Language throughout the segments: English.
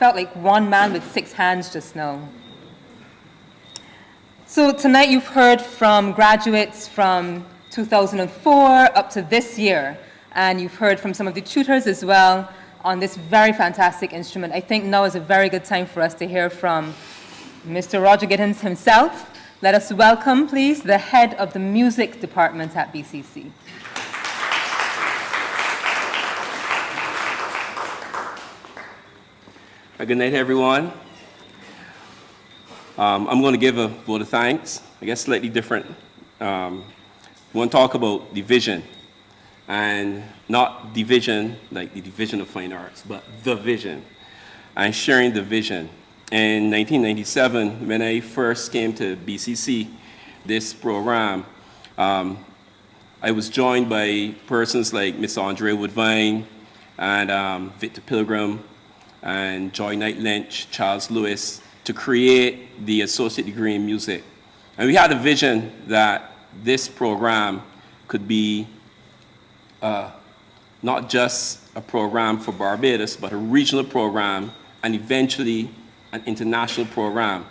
felt like one man with 6 hands just now. So tonight you've heard from graduates from 2004 up to this year, and you've heard from some of the tutors as well on this very fantastic instrument. I think now is a very good time for us to hear from Mr. Roger Gittens himself. Let us welcome, please, the head of the music department at BCC. Good night, everyone. I'm going to give a vote of thanks, I guess slightly different. I want to talk about division, and not division like the division of fine arts, but the vision, and sharing the vision. In 1997, when I first came to BCC, this program, I was joined by persons like Miss Andre Woodvine and Victor Pilgrim and Joy Knight Lynch, Charles Lewis, to create the associate degree in music. And we had a vision that this program could be not just a program for Barbados, but a regional program, and eventually an international program.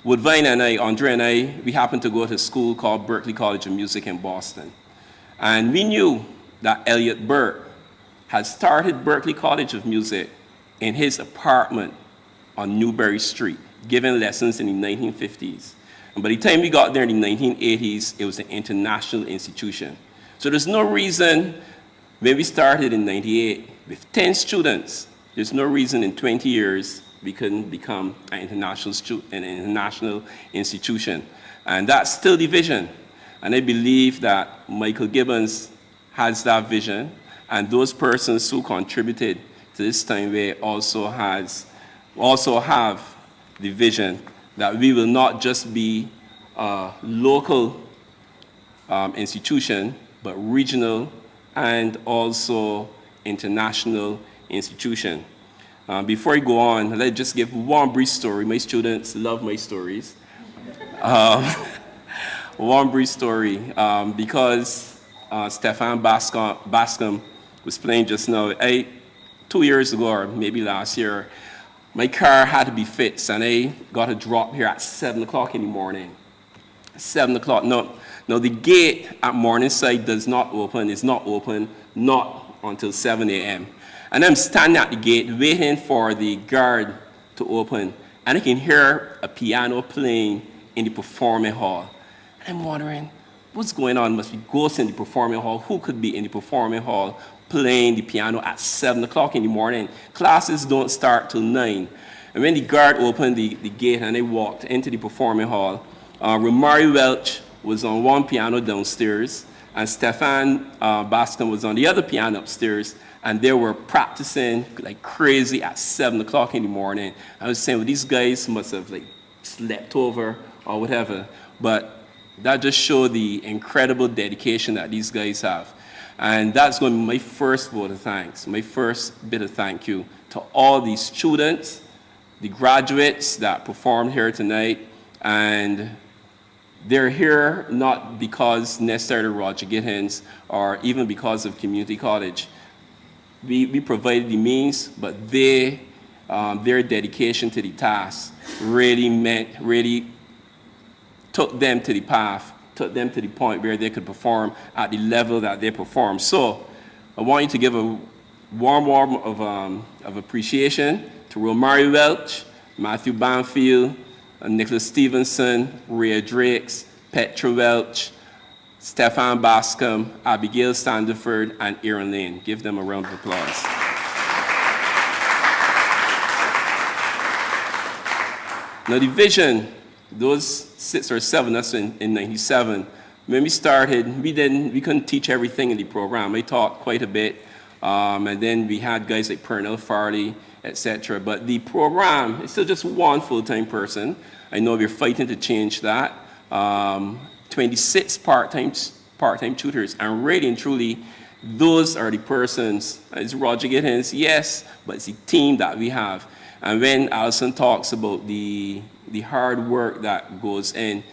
Woodvine and I, Andre and I, we happened to go to a school called Berklee College of Music in Boston. And we knew that Elliot Burke had started Berklee College of Music in his apartment on Newbury Street, giving lessons in the 1950s. And by the time we got there in the 1980s, it was an international institution. So there's no reason, when we started in 98 with 10 students, there's no reason in 20 years we couldn't become an international institution. And that's still the vision. And I believe that Michael Gibbons has that vision, and those persons who contributed to this time where also have the vision that we will not just be a local institution, but regional and also international institution. Before I go on, let's just give one brief story. My students love my stories. One brief story, because Stefan Bascom was playing just now. 2 years ago, or maybe last year, my car had to be fixed, and I got a drop here at 7 o'clock in the morning. 7 o'clock. No, the gate at Morningside does not open. It's not open, not until 7 a.m. And I'm standing at the gate waiting for the guard to open, and I can hear a piano playing in the performing hall. And I'm wondering, what's going on? Must be ghosts in the performing hall. Who could be in the performing hall playing the piano at 7 o'clock in the morning? Classes don't start till 9. And when the guard opened the gate and I walked into the performing hall, Romari Welch was on one piano downstairs, and Stefan Bascom was on the other piano upstairs, and they were practicing like crazy at 7 o'clock in the morning. I was saying, well, these guys must have like slept over or whatever, but that just showed the incredible dedication that these guys have. And that's going to be my first vote of thanks, my first bit of thank you to all these students, the graduates that performed here tonight. And they're here not because necessarily Roger Gittens or even because of community college. We provided the means, but their dedication to the task really took them to the path, took them to the point where they could perform at the level that they perform. So I want you to give a warm of appreciation to Romari Welch, Matthew Banfield, Nicholas Stevenson, Rhea Drakes, Petra Welch, Stefan Bascom, Abigail Sandiford, and Aaron Lane. Give them a round of applause. Now the vision, those 6 or 7, that's in 97. When we started, we couldn't teach everything in the program. I taught quite a bit, and then we had guys like Pernell Farley, etc. But the program is still just one full-time person. I know we're fighting to change that. 26 part-time tutors, and really and truly, those are the persons. It's Roger Gittens, yes, but it's the team that we have. And when Alison talks about the hard work that goes in,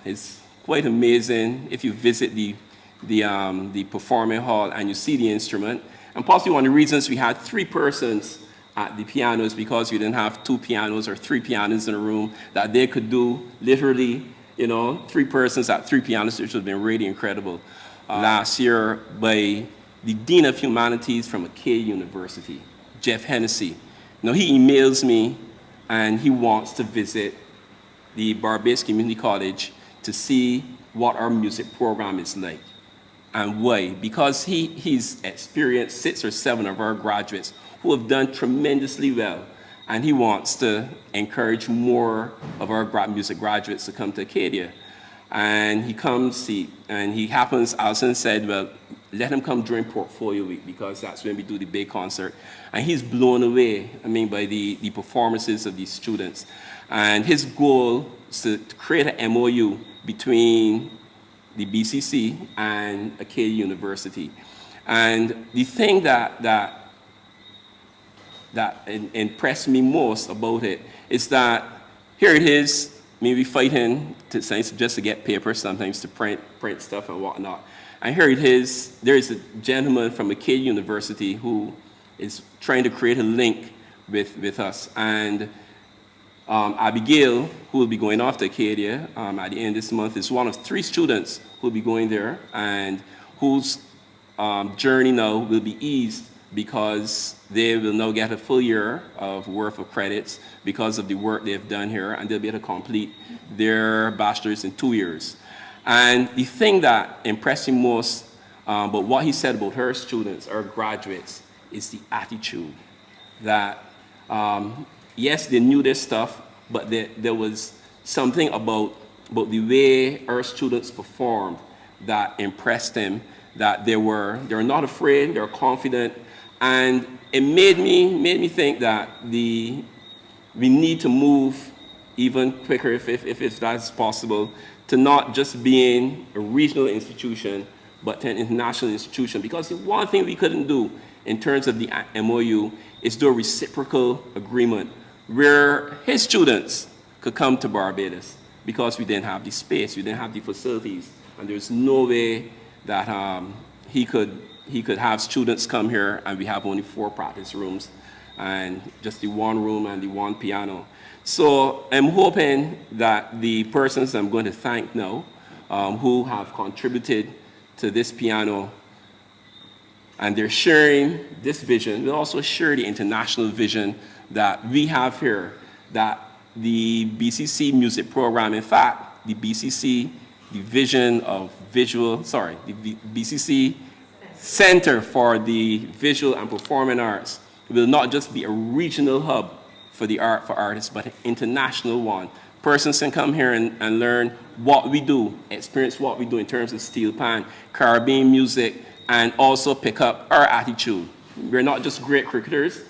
it's quite amazing if you visit the performing hall and you see the instrument. And possibly one of the reasons we had 3 persons at the pianos because we didn't have 2 pianos or 3 pianos in a room, that they could do literally, 3 persons at 3 pianos, which would have been really incredible. Last year by the Dean of Humanities from Acadia University, Jeff Hennessy. He emails me and he wants to visit the Barbados Community College to see what our music program is like. And why? Because he's experienced 6 or 7 of our graduates who have done tremendously well. And he wants to encourage more of our music graduates to come to Acadia. And he comes, and he happens, Alison said, well, let him come during Portfolio Week because that's when we do the big concert. And he's blown away, by the performances of these students. And his goal is to create an MOU between the BCC and Acadia University. And the thing that impressed me most about it is that here it is, maybe fighting just to get paper, sometimes to print stuff and whatnot. And here it is, there is a gentleman from Acadia University who is trying to create a link with us. And Abigail, who will be going off to Acadia at the end of this month, is one of 3 students who will be going there and whose journey now will be eased because they will now get a full year of worth of credits because of the work they've done here, and they'll be able to complete their bachelor's in 2 years. And the thing that impressed me most about what he said about her students, our graduates, is the attitude. That, yes, they knew this stuff, but there was something about the way our students performed that impressed him, that they were not afraid, they were confident, and it made me think that we need to move even quicker if that's possible, to not just being a regional institution, but to an international institution. Because the one thing we couldn't do in terms of the MOU is do a reciprocal agreement where his students could come to Barbados because we didn't have the space, we didn't have the facilities, and there's no way that he could have students come here and we have only 4 practice rooms and just the 1 room and the 1 piano. So I'm hoping that the persons I'm going to thank now who have contributed to this piano, and they're sharing this vision, will also share the international vision that we have here, that the BCC music program, in fact, the BCC Division of the BCC Center for the Visual and Performing Arts will not just be a regional hub for the art for artists, but an international one. Persons can come here and learn what we do, experience what we do in terms of steel pan, Caribbean music, and also pick up our attitude. We're not just great cricketers.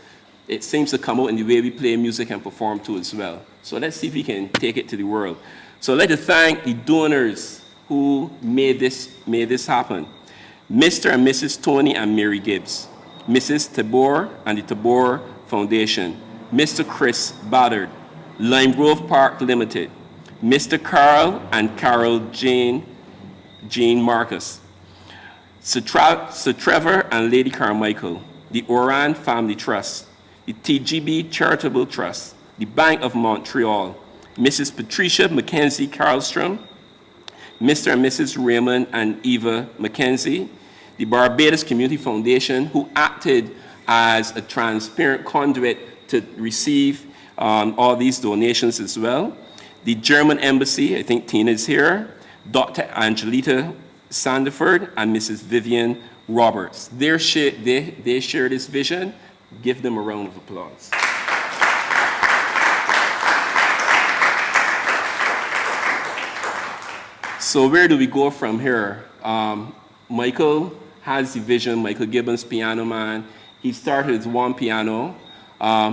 It seems to come out in the way we play music and perform too as well. So let's see if we can take it to the world. So I'd like to thank the donors who made this happen. Mr. and Mrs. Tony and Mary Gibbs, Mrs. Tabor and the Tabor Foundation, Mr. Chris Baddard, Lime Grove Park Limited, Mr. Carl and Carol Jean Marcus, Sir Trevor and Lady Carmichael, the Oran Family Trust, the TGB Charitable Trust, the Bank of Montreal, Mrs. Patricia Mackenzie Carlstrom, Mr. and Mrs. Raymond and Eva Mackenzie, the Barbados Community Foundation, who acted as a transparent conduit to receive all these donations as well, the German Embassy, I think Tina is here, Dr. Angelita Sandiford and Mrs. Vivian Roberts. They share this vision. Give them a round of applause. So where do we go from here? Michael has the vision, Michael Gibbons, piano man. He started with 1 piano.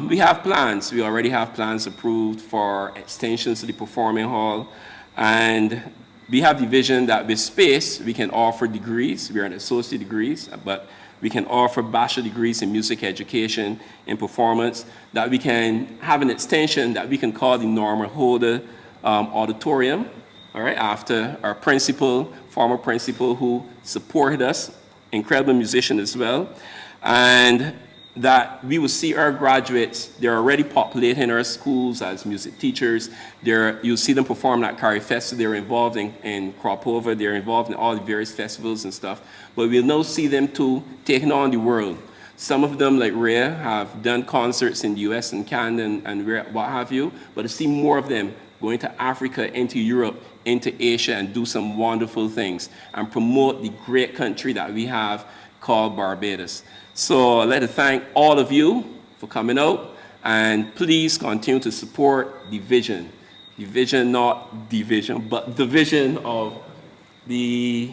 We have plans. We already have plans approved for extensions to the performing hall. And we have the vision that with space, we can offer degrees. We are in associate degrees, but we can offer bachelor degrees in music education and performance, that we can have an extension that we can call the Norma Holder Auditorium, all right, after our principal, former principal who supported us, incredible musician as well. And that we will see our graduates, they're already populating our schools as music teachers. You'll see them perform at Carry Festival. They're involved in Cropova. They're involved in all the various festivals and stuff. But we'll now see them too taking on the world. Some of them, like Rhea, have done concerts in the US and Canada and what have you. But to see more of them going to Africa, into Europe, into Asia, and do some wonderful things and promote the great country that we have called Barbados. So I'd like to thank all of you for coming out, and please continue to support the vision. The vision, not division, but the vision of the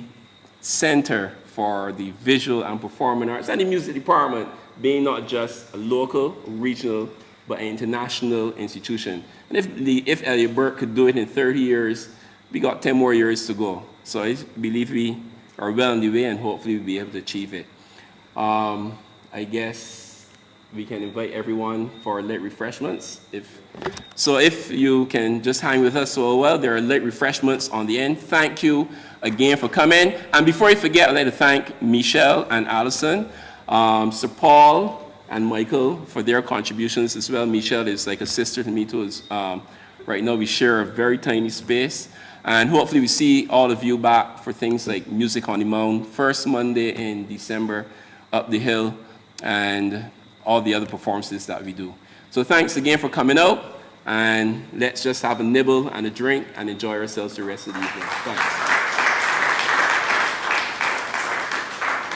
Center for the Visual and Performing Arts and the Music Department being not just a local, regional, but an international institution. And if Elliot Burke could do it in 30 years, we got 10 more years to go. So I believe we are well on the way, and hopefully we'll be able to achieve it. I guess we can invite everyone for late refreshments. If you can just hang with us for a while, there are late refreshments on the end. Thank you again for coming. And before I forget, I'd like to thank Michelle and Allison, Sir Paul and Michael for their contributions as well. Michelle is like a sister to me too. Right now we share a very tiny space. And hopefully we see all of you back for things like Music on the Mound, first Monday in December, Up the Hill, and all the other performances that we do. So thanks again for coming out, and let's just have a nibble and a drink and enjoy ourselves the rest of the evening. Thanks.